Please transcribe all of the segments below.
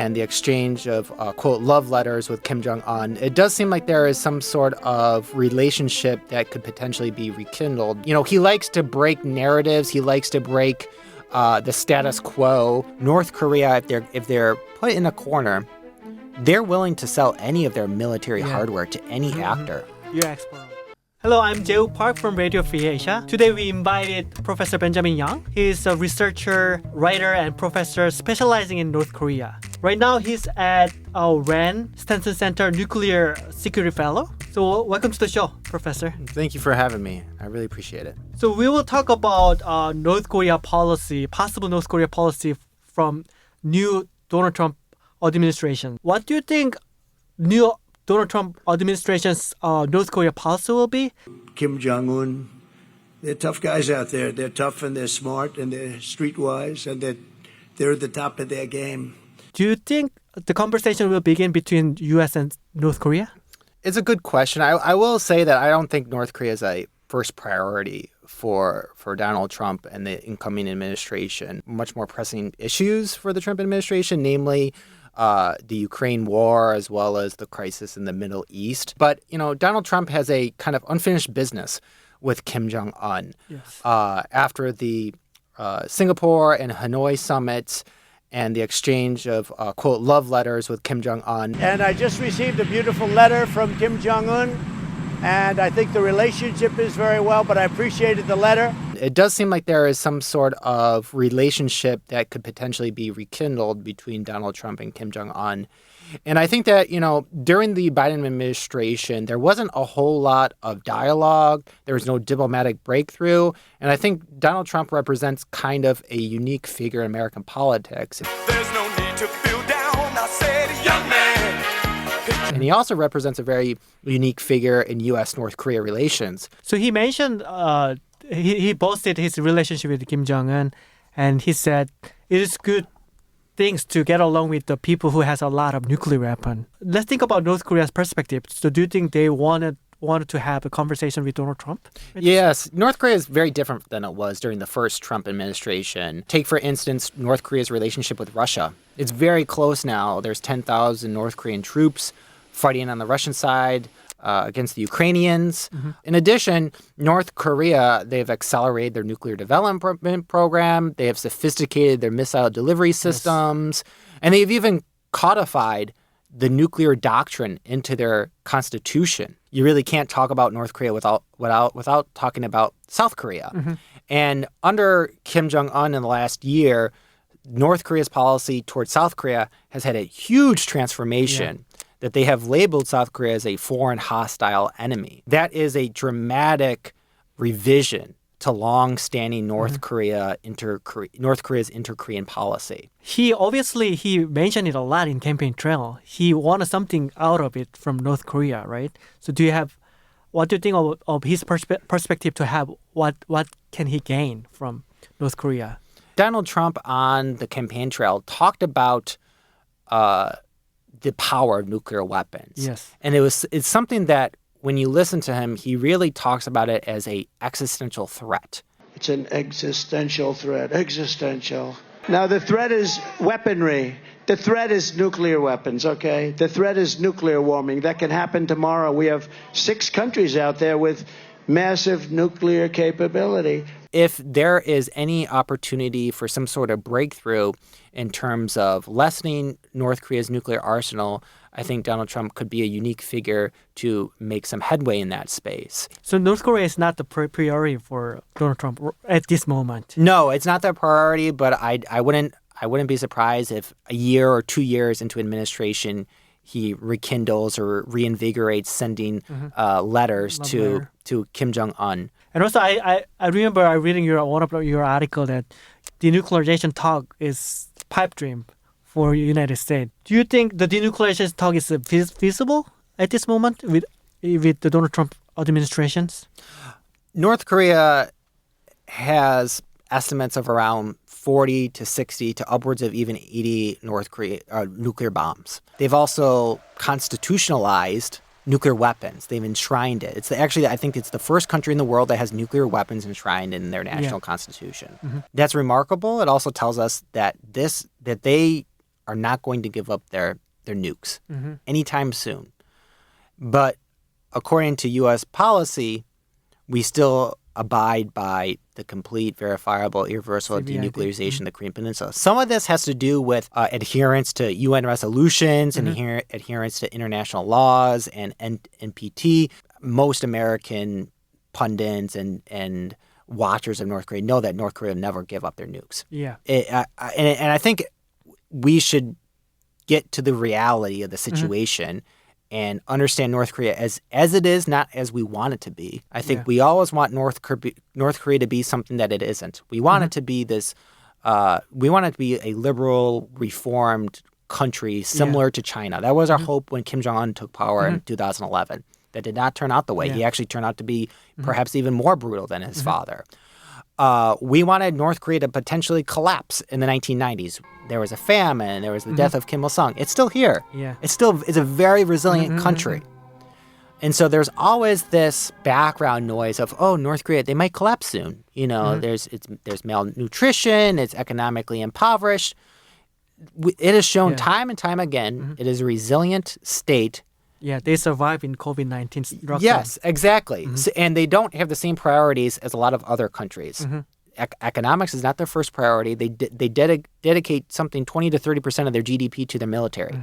and the exchange of, quote, love letters with Kim Jong-un, it does seem like there is some sort of relationship that could potentially be rekindled. You know, he likes to break narratives. He likes to break the status quo. North Korea, if they're put in a corner, they're willing to sell any of their military hardware to any actor. You're expert. Hello, I'm Jae Park from Radio Free Asia. Today we invited Professor Benjamin Yang. He's a researcher, writer, and professor specializing in North Korea. Right now he's at RAN Stenson Center Nuclear Security Fellow. So welcome to the show, Professor. Thank you for having me. I really appreciate it. So we will talk about North Korea policy, possible North Korea policy from new Donald Trump administration. What do you think new Donald Trump administration's North Korea policy will be? Kim Jong-un, they're tough guys out there. They're tough and they're smart and they're streetwise and they're at the top of their game. Do you think the conversation will begin between U.S. and North Korea? It's a good question. I will say that I don't think North Korea is a first priority for Donald Trump and the incoming administration. Much more pressing issues for the Trump administration, namely the Ukraine war, as well as the crisis in the Middle East. But, you know, Donald Trump has a kind of unfinished business with Kim Jong-un. Yes. After the Singapore and Hanoi summits and the exchange of, quote, love letters with Kim Jong-un. And I just received a beautiful letter from Kim Jong-un, and I think the relationship is very well, but I appreciated the letter. It does seem like there is some sort of relationship that could potentially be rekindled between Donald Trump and Kim Jong-un. And I think that, you know, during the Biden administration, there wasn't a whole lot of dialogue. There was no diplomatic breakthrough. And I think Donald Trump represents kind of a unique figure in American politics. There's no need to feel down, I said, young man. And he also represents a very unique figure in U.S.-North Korea relations. So he mentioned he boasted his relationship with Kim Jong-un, and he said it is good things to get along with the people who has a lot of nuclear weapon. Let's think about North Korea's perspective. So do you think they wanted to have a conversation with Donald Trump? Yes. North Korea is very different than it was during the first Trump administration. Take, for instance, North Korea's relationship with Russia. It's very close now. There's 10,000 North Korean troops fighting on the Russian side against the Ukrainians. Mm-hmm. In addition, North Korea, they've accelerated their nuclear development program. They have sophisticated their missile delivery systems. Yes. And they've even codified the nuclear doctrine into their constitution. You really can't talk about North Korea without talking about South Korea. Mm-hmm. And under Kim Jong-un in the last year, North Korea's policy towards South Korea has had a huge transformation. Yeah. That they have labeled South Korea as a foreign hostile enemy. That is a dramatic revision to long-standing North Korea's inter-Korean policy. He mentioned it a lot in campaign trail. He wanted something out of it from North Korea, right? So what do you think of his perspective to have, what can he gain from North Korea? Donald Trump on the campaign trail talked about the power of nuclear weapons. Yes. And it's something that when you listen to him, he really talks about it as a existential threat. It's an existential threat. Existential. Now, the threat is weaponry. The threat is nuclear weapons, okay? The threat is nuclear warming. That can happen tomorrow. We have 6 countries out there with massive nuclear capability. If there is any opportunity for some sort of breakthrough in terms of lessening North Korea's nuclear arsenal, I think Donald Trump could be a unique figure to make some headway in that space. So North Korea is not the priority for Donald Trump at this moment? No, it's not their priority, but I wouldn't be surprised if a year or 2 years into administration, he rekindles or reinvigorates sending letters to Kim Jong-un. And also, I remember reading one of your article that denuclearization talk is pipe dream for the United States. Do you think the denuclearization talk is feasible at this moment with the Donald Trump administrations? North Korea has estimates of around 40 to 60 to upwards of even 80 North Korea nuclear bombs. They've also constitutionalized nuclear weapons. They've enshrined it. I think it's the first country in the world that has nuclear weapons enshrined in their national constitution. Mm-hmm. That's remarkable. It also tells us that they are not going to give up their nukes anytime soon. But according to U.S. policy, we still abide by the complete, verifiable, irreversible denuclearization of the Korean Peninsula. Some of this has to do with adherence to UN resolutions and adherence to international laws and NPT. Most American pundits and watchers of North Korea know that North Korea will never give up their nukes. Yeah. And I think we should get to the reality of the situation and understand North Korea as it is, not as we want it to be. I think we always want North Korea to be something that it isn't. We want it to be this. We want it to be a liberal, reformed country similar to China. That was our hope when Kim Jong-un took power in 2011. That did not turn out the way. He actually turned out to be perhaps even more brutal than his father. We wanted North Korea to potentially collapse in the 1990s. There was a famine. There was the death of Kim Il-sung. It's still here. Yeah. It's a very resilient country. And so there's always this background noise of, North Korea, they might collapse soon. You know, there's malnutrition. It's economically impoverished. It is shown time and time again. It is a resilient state. Yeah, they survive in COVID-19 lockdown. Yes, exactly. So, and they don't have the same priorities as a lot of other countries. Economics is not their first priority. They dedicate something 20 to 30% of their GDP to their military.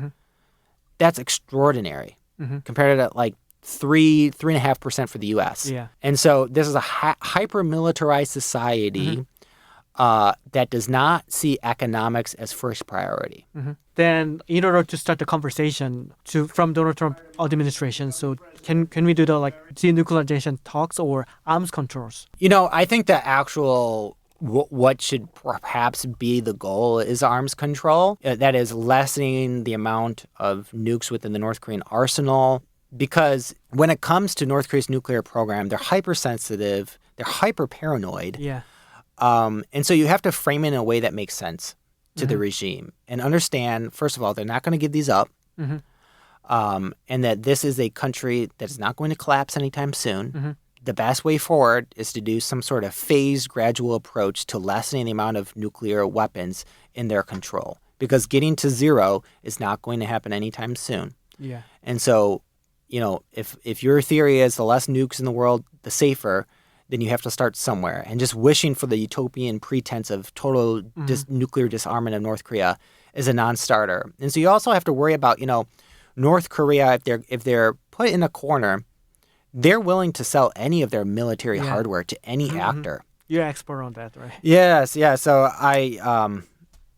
That's extraordinary compared to like 3.5% for the U.S. Yeah. And so this is a hyper-militarized society that does not see economics as first priority. Then, in order to start the conversation from Donald Trump administration, so can we do the denuclearization talks or arms controls? You know, I think the actual what should perhaps be the goal is arms control. That is lessening the amount of nukes within the North Korean arsenal. Because when it comes to North Korea's nuclear program, they're hypersensitive, they're hyper-paranoid. Yeah. And so you have to frame it in a way that makes sense to the regime and understand, first of all, they're not going to give these up and that this is a country that's not going to collapse anytime soon. The best way forward is to do some sort of phased, gradual approach to lessening the amount of nuclear weapons in their control because getting to zero is not going to happen anytime soon. Yeah. And so, you know, if your theory is the less nukes in the world, the safer, then you have to start somewhere. And just wishing for the utopian pretense of total nuclear disarmament of North Korea is a non-starter. And so you also have to worry about, you know, North Korea, if they're put in a corner, they're willing to sell any of their military hardware to any actor. You're an expert on that, right? Yes, yeah. So I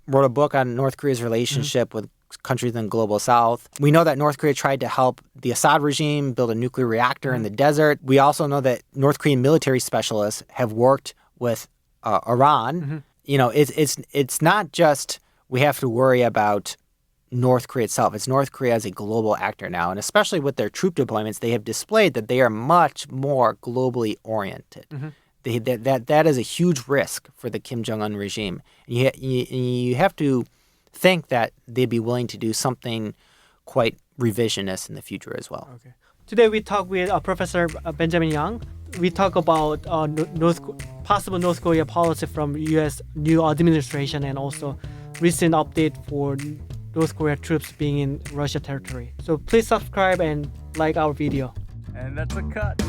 wrote a book on North Korea's relationship with countries in the global south. We know that North Korea tried to help the Assad regime build a nuclear reactor in the desert. We also know that North Korean military specialists have worked with Iran. You know, it's not just we have to worry about North Korea itself. It's North Korea as a global actor now. And especially with their troop deployments, they have displayed that they are much more globally oriented. That is a huge risk for the Kim Jong-un regime. You have to think that they'd be willing to do something quite revisionist in the future as well. Okay. Today we talk with Professor Benjamin Yang. We talk about possible North Korea policy from U.S. new administration and also recent update for North Korea troops being in Russia territory. So please subscribe and like our video. And that's a cut.